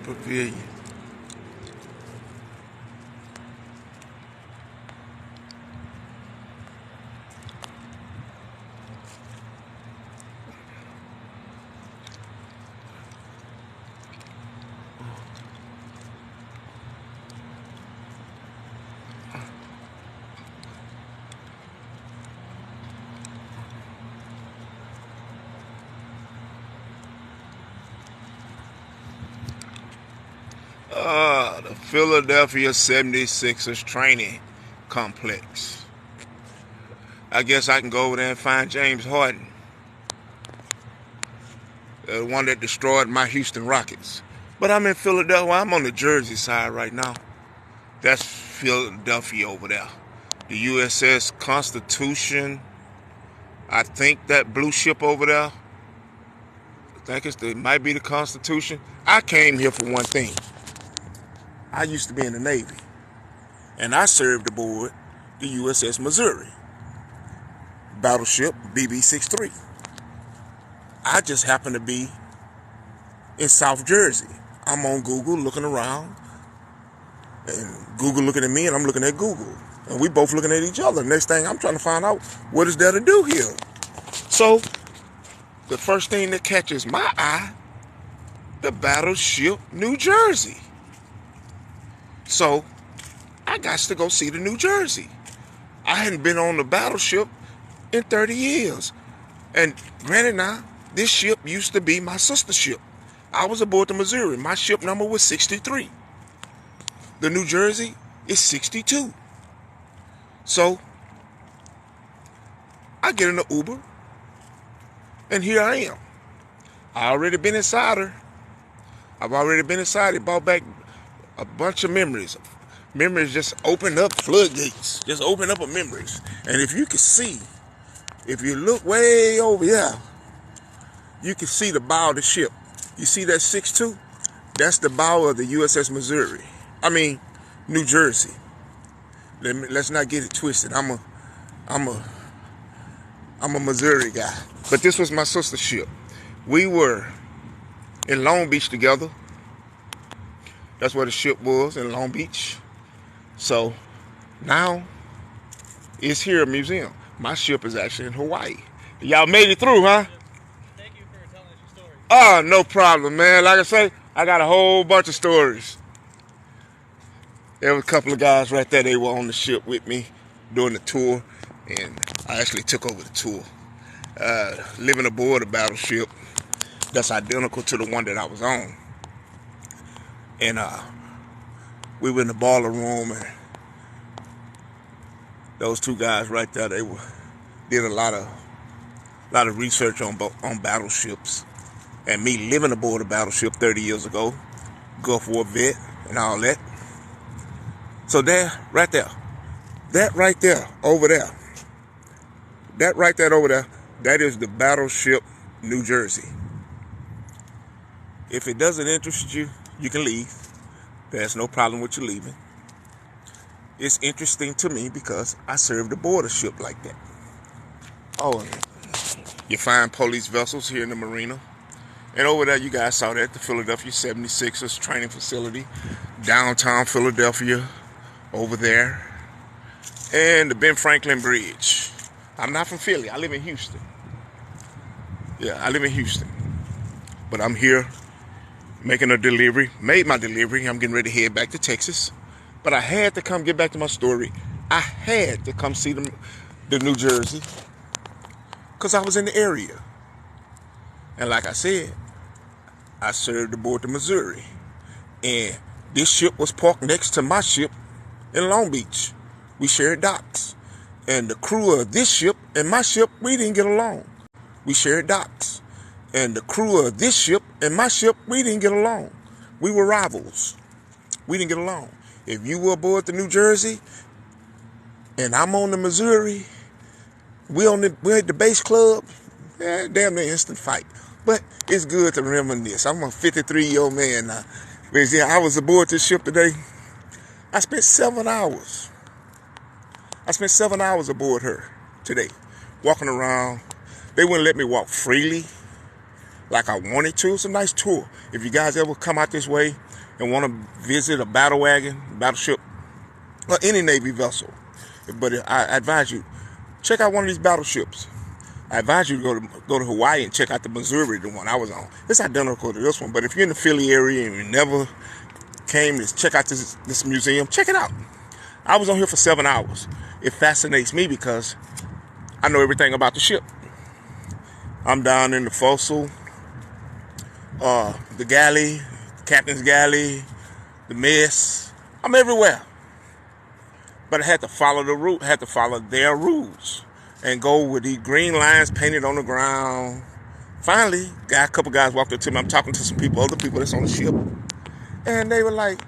Pavilion. The Philadelphia 76ers training complex. I guess I can go over there and find James Harden, the one that destroyed my Houston Rockets. But I'm in Philadelphia. I'm on the Jersey side right now. That's Philadelphia over there. The USS Constitution. I think that blue ship over there. I think it might be the Constitution. I came here for one thing. I used to be in the Navy, and I served aboard the USS Missouri, battleship BB-63. I just happen to be in South Jersey. I'm on Google looking around, and Google looking at me, and I'm looking at Google, and we both looking at each other. Next thing, I'm trying to find out what is there to do here. So the first thing that catches my eye, the battleship New Jersey. So I got to go see the New Jersey. I hadn't been on the battleship in 30 years. And granted now, this ship used to be my sister ship. I was aboard the Missouri. My ship number was 63. The New Jersey is 62. So I get in the Uber, and here I am. I already been inside her. I've already been inside it, brought back a bunch of memories. Memories just open up floodgates. Just open up a memories. And if you can see, if you look way over here, you can see the bow of the ship. You see that 6'2"? That's the bow of the USS Missouri. New Jersey. Let's not get it twisted. I'm a Missouri guy. But this was my sister ship. We were in Long Beach together. That's where the ship was, in Long Beach. So now it's here, a museum. My ship is actually in Hawaii. Y'all made it through, huh? Thank you for telling us your story. Oh, no problem, man. Like I say, I got a whole bunch of stories. There were a couple of guys right there. They were on the ship with me during the tour, and I actually took over the tour. Living aboard a battleship that's identical to the one that I was on. And we were in the boiler room, and those two guys right there, they did a lot of research on battleships. And me living aboard a battleship 30 years ago, Gulf War vet and all that. So that right there, over there, that is the battleship New Jersey. If it doesn't interest you, you can leave. There's no problem with you leaving. It's interesting to me because I served aboard a ship like that. Oh, and you find police vessels here in the marina. And over there, you guys saw that, the Philadelphia 76ers training facility, downtown Philadelphia, over there. And the Ben Franklin Bridge. I'm not from Philly. I live in Houston. Yeah, I live in Houston. But I'm here making a delivery. Made my delivery. I'm getting ready to head back to Texas. But I had to come get back to my story. I had to come see the New Jersey because I was in the area. And like I said, I served aboard the Missouri. And this ship was parked next to my ship in Long Beach. We shared docks. And the crew of this ship and my ship, we didn't get along. We shared docks. And the crew of this ship and my ship, we didn't get along. We were rivals. We didn't get along. If you were aboard the New Jersey and I'm on the Missouri, we're at the base club, damn near instant fight. But it's good to reminisce. I'm a 53-year-old man now. But yeah, I was aboard this ship today. I spent 7 hours. Aboard her today, walking around. They wouldn't let me walk freely like I wanted to. It's a nice tour. If you guys ever come out this way, and want to visit a battle wagon, battleship, or any Navy vessel, but I advise you, check out one of these battleships. I advise you to go to Hawaii and check out the Missouri, the one I was on. It's identical to this one, but if you're in the Philly area and you never came to check out this museum, check it out. I was on here for 7 hours. It fascinates me because I know everything about the ship. I'm down in the forecastle, the galley, the captain's galley, the mess. I'm everywhere. But I had to follow the route, had to follow their rules and go with these green lines painted on the ground. Finally, a couple guys walked up to me. I'm talking to some people, other people that's on the ship. And they were like,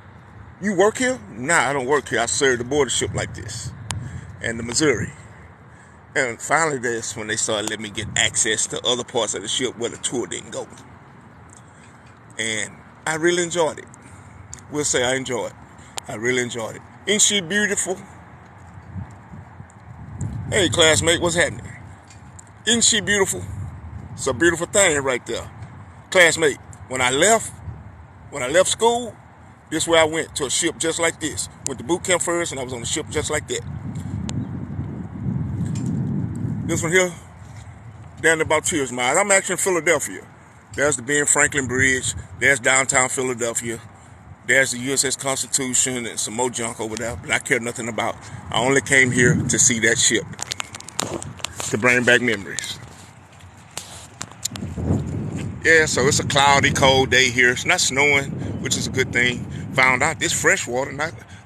"You work here?" "Nah, I don't work here. I served aboard a ship like this." And the Missouri. And finally, that's when they started letting me get access to other parts of the ship where the tour didn't go. And I really enjoyed it. We'll say I enjoyed it. I really enjoyed it. Ain't she beautiful? Hey, classmate, what's happening? Isn't she beautiful? It's a beautiful thing right there. Classmate, when I left school, this is where I went, to a ship just like this. Went to boot camp first, and I was on a ship just like that. This one here, down about Tears Miles. I'm actually in Philadelphia. There's the Ben Franklin Bridge. There's downtown Philadelphia. There's the USS Constitution and some more junk over there, but I care nothing about. I only came here to see that ship, to bring back memories. Yeah, so it's a cloudy, cold day here. It's not snowing, which is a good thing. Found out this fresh water,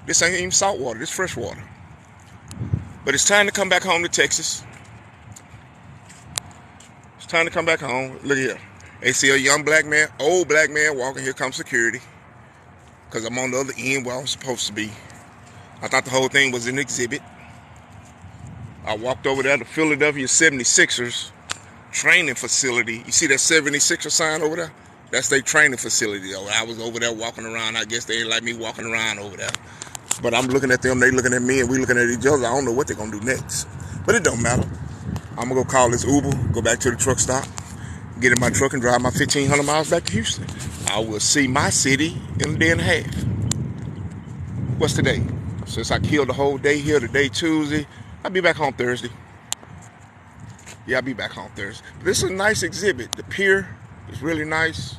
this ain't even salt water, this fresh water. But it's time to come back home to Texas. It's time to come back home. Look here. They see a young black man, old black man walking. Here comes security. Because I'm on the other end where I'm supposed to be. I thought the whole thing was an exhibit. I walked over there to Philadelphia 76ers training facility. You see that 76er sign over there? That's their training facility. I was over there walking around. I guess they didn't like me walking around over there. But I'm looking at them, they looking at me, and we looking at each other. I don't know what they're going to do next. But it don't matter. I'm going to go call this Uber, go back to the truck stop, get in my truck and drive my 1,500 miles back to Houston. I will see my city in a day and a half. What's today? Since I killed the whole day here, today Tuesday, I'll be back home Thursday. Yeah, I'll be back home Thursday. This is a nice exhibit. The pier is really nice.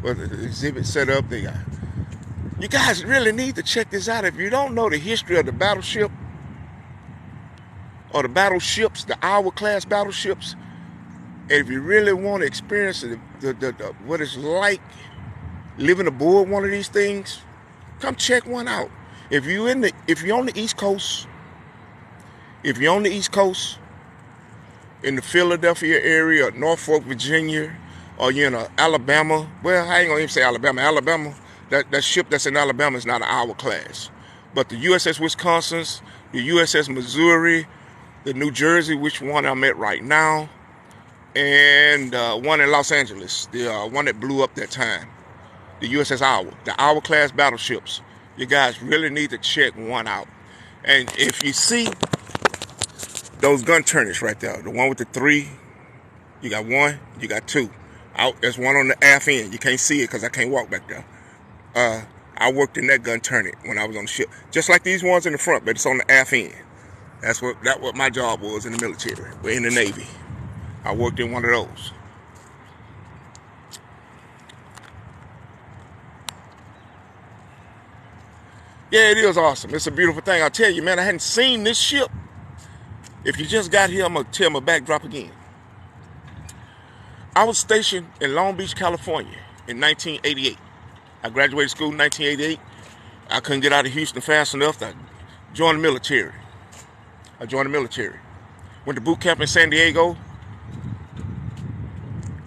But the exhibit set up, they got. You guys really need to check this out. If you don't know the history of the battleship or the battleships, the hourglass battleships, and if you really want to experience what it's like living aboard one of these things, come check one out. If you're on the East Coast, in the Philadelphia area, or Norfolk, Virginia, or you're in Alabama, well, I ain't gonna even say Alabama. That ship that's in Alabama is not an hourglass. But the USS Wisconsin, the USS Missouri, the New Jersey, which one I'm at right now, and one in Los Angeles, the one that blew up that time, the USS the hourglass battleships. You guys really need to check one out. And if you see those gun turrets right there, the one with the 3, you got 1, you got 2. There's one on the aft end. You can't see it because I can't walk back there. I worked in that gun turret when I was on the ship, just like these ones in the front, but it's on the aft end. That's what my job was in the military, or in the Navy. I worked in one of those. Yeah, it is awesome. It's a beautiful thing. I tell you, man, I hadn't seen this ship. If you just got here, I'm going to tell my backdrop again. I was stationed in Long Beach, California in 1988. I graduated school in 1988. I couldn't get out of Houston fast enough to join the military. Went to boot camp in San Diego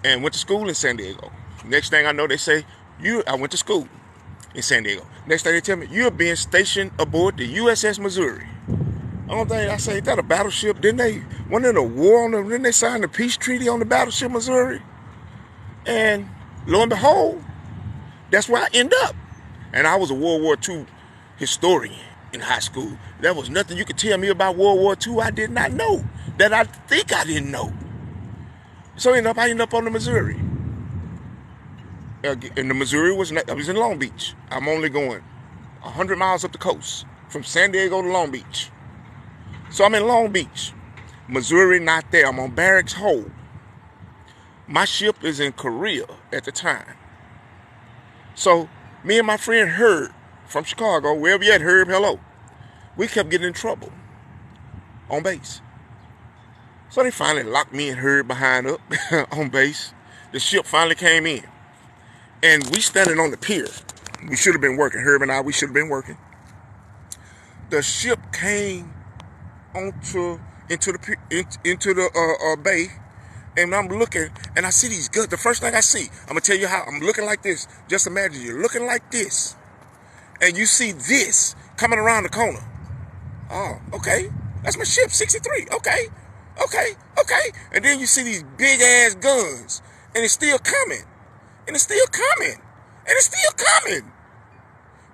and went to school in San Diego. Next thing I know, they say, I went to school in San Diego. Next thing they tell me, you're being stationed aboard the USS Missouri. I say, is that a battleship? Wasn't there a war on them? Didn't they sign the peace treaty on the battleship Missouri? And lo and behold, that's where I end up. And I was a World War II historian in high school. There was nothing you could tell me about World War II I did not know, that I think I didn't know. So I end up on the Missouri. And the Missouri I was in Long Beach. I'm only going 100 miles up the coast from San Diego to Long Beach. So I'm in Long Beach. Missouri not there. I'm on Barracks Hole. My ship is in Korea at the time. So me and my friend Herb from Chicago, wherever you at, Herb, hello. We kept getting in trouble on base. So they finally locked me and Herb behind up on base. The ship finally came in. And we standing on the pier. We should have been working. Herb and I, we should have been working. The ship came into the bay, and I'm looking, and I see these guns. The first thing I see, I'm gonna tell you how. I'm looking like this. Just imagine you're looking like this, and you see this coming around the corner. Oh, okay, that's my ship, 63. Okay. And then you see these big ass guns, and it's still coming, and it's still coming, and it's still coming,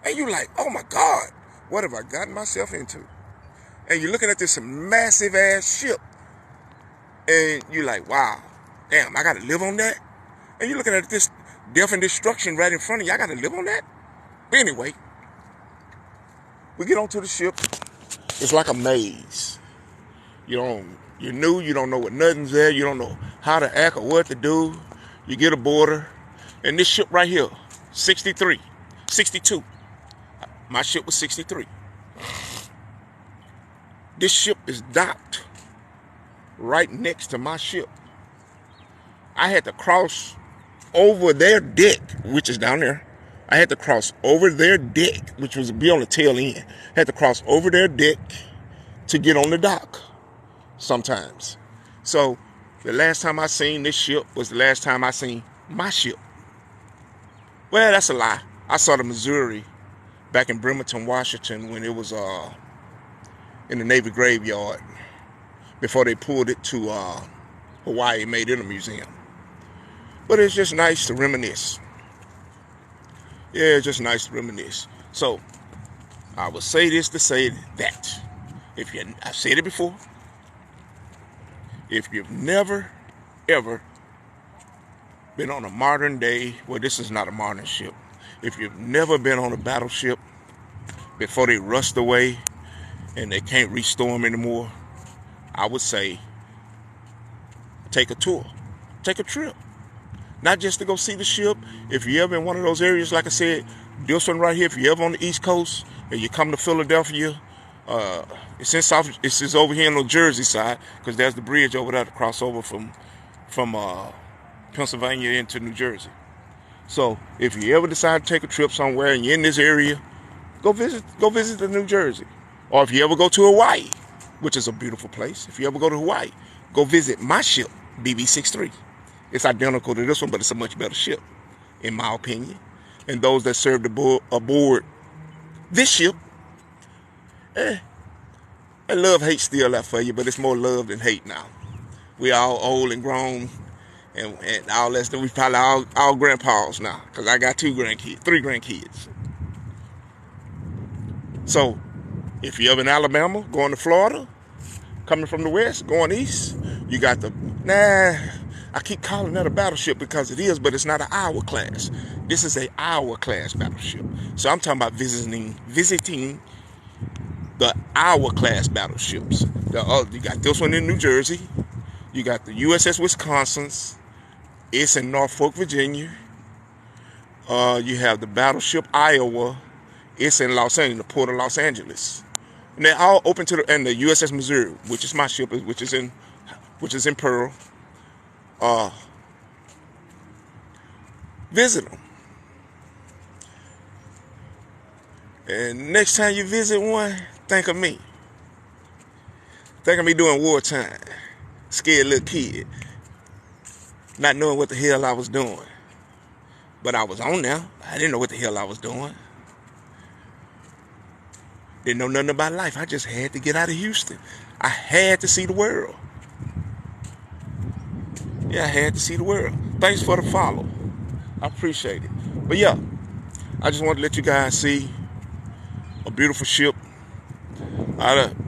and you like, oh my God, what have I gotten myself into? And you're looking at this massive ass ship, and you're like, wow, damn, I gotta live on that? And you're looking at this death and destruction right in front of you, I gotta live on that? But anyway, we get onto the ship. It's like a maze. You're new, you don't know what nothing's there, you don't know how to act or what to do. You get aboard her, and this ship right here, 62. My ship was 63. This ship is docked right next to my ship. I had to cross over their deck, which is down there. I had to cross over their deck, which was be on the tail end. I had to cross over their deck to get on the dock sometimes. So the last time I seen this ship was the last time I seen my ship. Well, that's a lie. I saw the Missouri back in Bremerton, Washington, when it was in the Navy graveyard before they pulled it to Hawaii and made it a museum. But it's just nice to reminisce. Yeah, it's just nice to reminisce. So I will say this to say that. I've said it before. If you've never, ever been on a modern day, well, this is not a modern ship. If you've never been on a battleship before they rust away and they can't restore them anymore, I would say take a tour, take a trip. Not just to go see the ship. If you're ever in one of those areas, like I said, this one right here, if you're ever on the East Coast and you come to Philadelphia, it's over here on the Jersey side, because there's the bridge over there to cross over from Pennsylvania into New Jersey. So if you ever decide to take a trip somewhere and you're in this area, go visit the New Jersey. Or if you ever go to Hawaii, which is a beautiful place, if you ever go to Hawaii, go visit my ship, BB-63. It's identical to this one, but it's a much better ship, in my opinion. And those that served aboard this ship, and love-hate still left for you, but it's more love than hate now. We all old and grown, and all that stuff. We probably all grandpas now, because I got 3 grandkids. So, if you're in Alabama, going to Florida, coming from the west, going east, you got I keep calling that a battleship because it is, but it's not an hour class. This is a hour class battleship. So I'm talking about visiting the hour class battleships. You got this one in New Jersey. You got the USS Wisconsin. It's in Norfolk, Virginia. You have the battleship Iowa. It's in Los Angeles, the port of Los Angeles. And they're all open to and the USS Missouri, which is my ship, which is in Pearl. Visit them. And next time you visit one, think of me. Think of me doing wartime. Scared little kid. Not knowing what the hell I was doing. But I was on there. I didn't know what the hell I was doing. Didn't know nothing about life. I just had to get out of Houston. I had to see the world. Yeah, I had to see the world. Thanks for the follow. I appreciate it. But yeah, I just wanted to let you guys see a beautiful ship.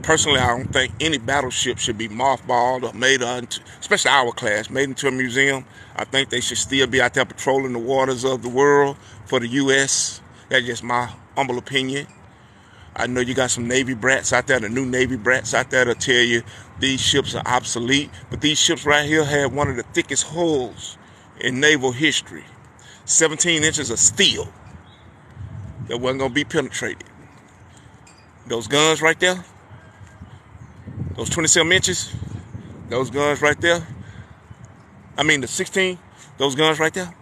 Personally, I don't think any battleship should be mothballed or made into, especially our class, made into a museum. I think they should still be out there patrolling the waters of the world for the U.S. That's just my humble opinion. I know you got some Navy brats out there, the new Navy brats out there, to tell you these ships are obsolete. But these ships right here had one of the thickest hulls in naval history. 17 inches of steel that wasn't going to be penetrated. Those guns right there, those 27 inches, those guns right there, the 16, those guns right there,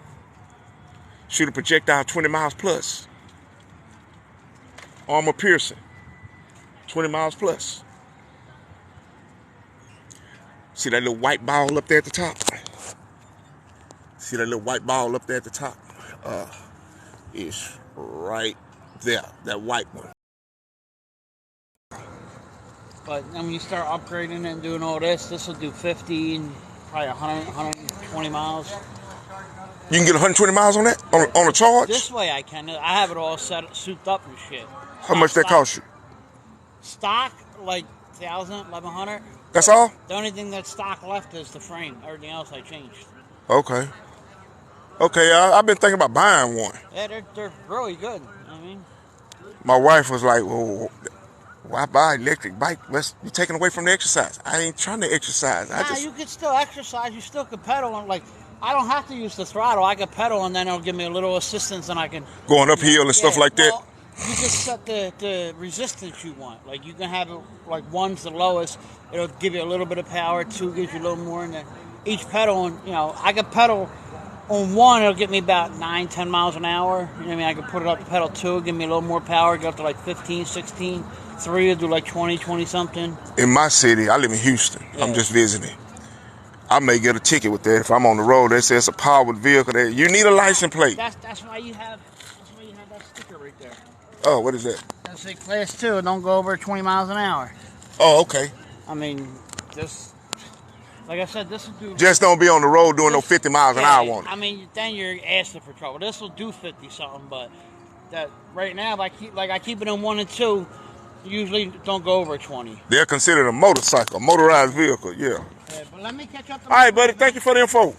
shoot a projectile 20 miles plus. Armor piercing, 20 miles plus. See that little white ball up there at the top? See that little white ball up there at the top? It's right there, that white one. But when you start upgrading and doing all this will do 50 and probably 100, 120 miles. You can get 120 miles on that? On a charge? This way I can. I have it all souped up and shit. How much that cost you? Stock, like 1,000, 1,100. That's all? The only thing that's stock left is the frame. Everything else I changed. Okay. I've been thinking about buying one. Yeah, they're really good. My wife was like, well, why buy an electric bike? You're taking away from the exercise. I ain't trying to exercise. You can still exercise. You still can pedal. And I don't have to use the throttle. I can pedal, and then it'll give me a little assistance, and I can... Going uphill and stuff like that? You just set the resistance you want. You can have it, one's the lowest. It'll give you a little bit of power. 2 gives you a little more. And then each pedal, I can pedal on 1, it'll get me about 9, 10 miles an hour. I can put it up to pedal 2, give me a little more power, go up to 15, 16. 3 will do 20, 20-something. In my city, I live in Houston. Yeah. I'm just visiting. I may get a ticket with that if I'm on the road. They say it's a powered vehicle. There, you need a license plate. That's why you have that sticker right there. Oh, what is that? That's a class 2. Don't go over 20 miles an hour. Oh, okay. This, like I said, this will do. Just don't be on the road doing no 50 miles an hour on it. Then you're asking for trouble. This will do 50 something, but that right now, if I keep it in 1 and 2. Usually don't go over 20. They're considered a motorcycle, motorized vehicle, yeah. But let me catch up. All right, buddy, thank you for the info. All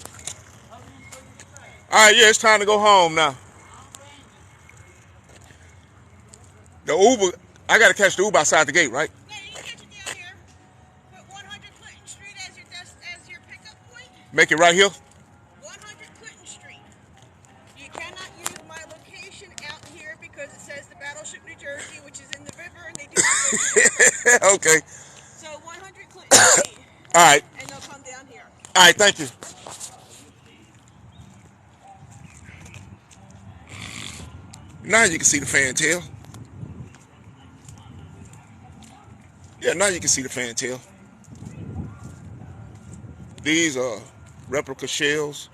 right, yeah, it's time to go home now. The Uber, I got to catch the Uber outside the gate, right? Yeah, you can catch it down here. Put 100 Clinton Street as your pickup point. Make it right here? 100 Clinton Street. You cannot use my location out here because it says the Battleship New Jersey, which is in the river, and they do Okay. So 100 Clinton Street. All right. And they'll come down here. All right, thank you. Now you can see the fantail. Yeah, now you can see the fantail. These are replica shells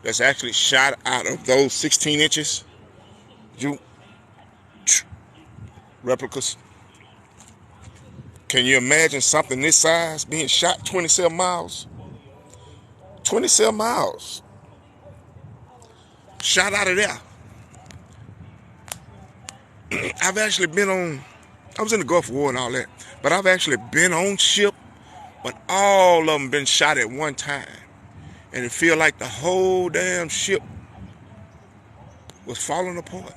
that's actually shot out of those 16 inches. Replicas. Can you imagine something this size being shot 27 miles? 27 miles. Shot out of there. I've actually been on, I was in the Gulf War and all that, but I've actually been on ship when all of them been shot at one time. And it feel like the whole damn ship was falling apart.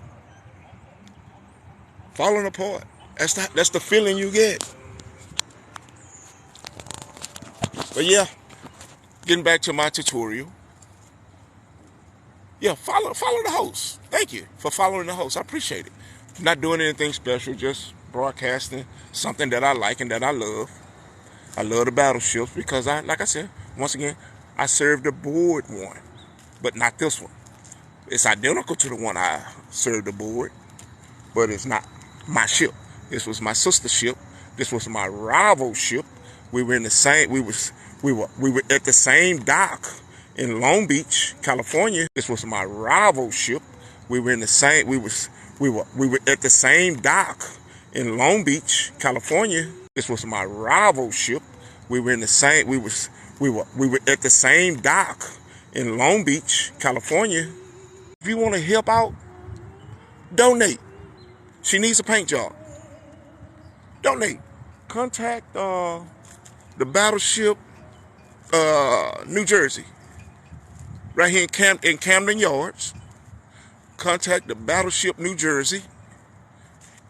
Falling apart. That's the feeling you get. But yeah, getting back to my tutorial. Yeah, follow the host. Thank you for following the host. I appreciate it. Not doing anything special, just broadcasting something that I like and that I love. I love the battleships because like I said, once again, I served aboard one, but not this one. It's identical to the one I served aboard, but it's not my ship. This was my sister ship. This was my rival ship. We were in the same. We were at the same dock in Long Beach, California. This was my rival ship. We were in the same. We were at the same dock in Long Beach, California. This was my rival ship. We were in the same. We were at the same dock in Long Beach, California. If you want to help out, donate. She needs a paint job. Donate. contact the battleship New Jersey, right here in Camden Yards. Contact the battleship New Jersey.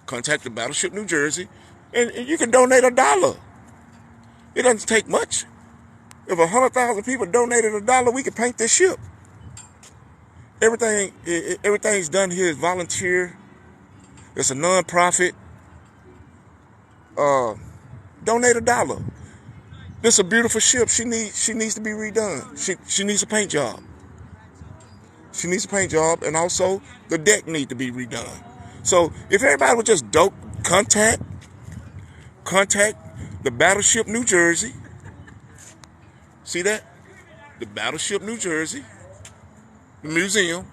Contact the battleship New Jersey, and you can donate $1. It doesn't take much. If 100,000 people donated $1, we could paint this ship. Everything's done here is volunteer. It's a non-profit. Donate $1. This is a beautiful ship. She needs to be redone. She needs a paint job. She needs a paint job, and also the deck needs to be redone. So if everybody would just contact the battleship New Jersey. See that? The battleship New Jersey, the museum,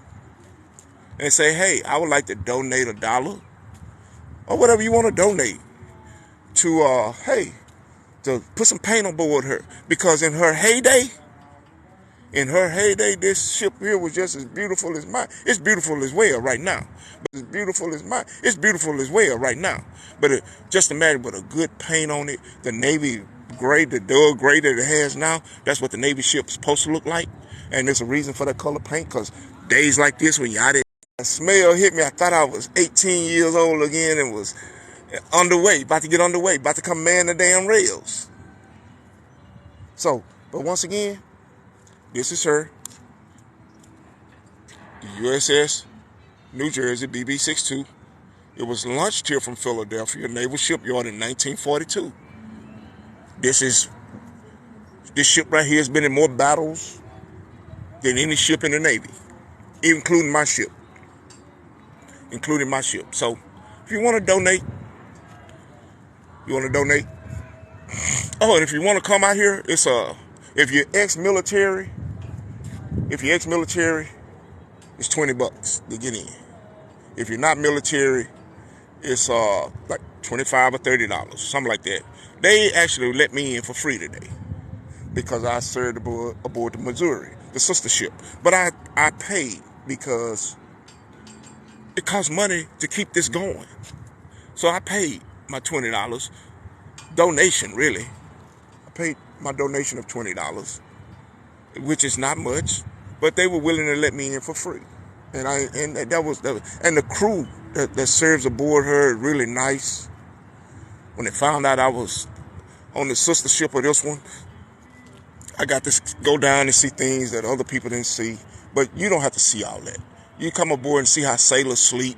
and say, hey, I would like to donate $1 or whatever you want to donate to, to put some paint on board her. Because in her heyday, this ship here was just as beautiful as mine. It's beautiful as well right now. But it's beautiful as mine. It's beautiful as well right now. But just imagine with a good paint on it, the Navy gray, the dull gray that it has now, that's what the Navy ship's supposed to look like. And there's a reason for that color paint, because days like this when you're out there, a smell hit me. I thought I was 18 years old again and was about to get underway, about to come man the damn rails. So, but once again, this is her, the USS New Jersey BB 62. It was launched here from Philadelphia Naval Shipyard in 1942. This ship right here has been in more battles than any ship in the Navy, including my ship. So, if you want to donate, Oh, and if you want to come out here, if you're ex-military, it's $20 to get in. If you're not military, it's like $25 or $30, something like that. They actually let me in for free today because I served aboard the Missouri, the sister ship. But I paid because it costs money to keep this going. So I paid my $20 donation, really. I paid my donation of $20, which is not much, but they were willing to let me in for free. And the crew that serves aboard her is really nice. When they found out I was on the sister ship of this one, I got to go down and see things that other people didn't see. But you don't have to see all that. You come aboard and see how sailors sleep,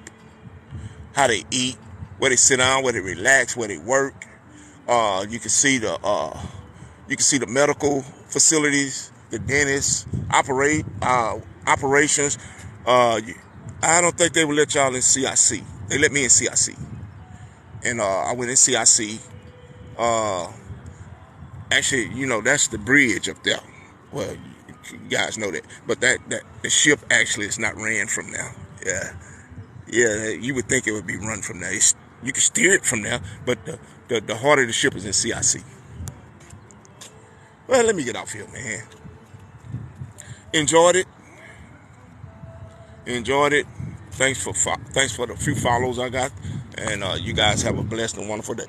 how they eat, where they sit down, where they relax, where they work. You can see the medical facilities, the dentists, operations. I don't think they would let y'all in CIC. They let me in CIC, and I went in CIC. Actually, that's the bridge up there. Well, you guys know that, but that the ship actually is not ran from there. Yeah, you would think it would be run from there. You can steer it from there, but the heart of the ship is in CIC. Well, let me get off here, man. Enjoyed it. Thanks for the few follows I got, and you guys have a blessed and wonderful day.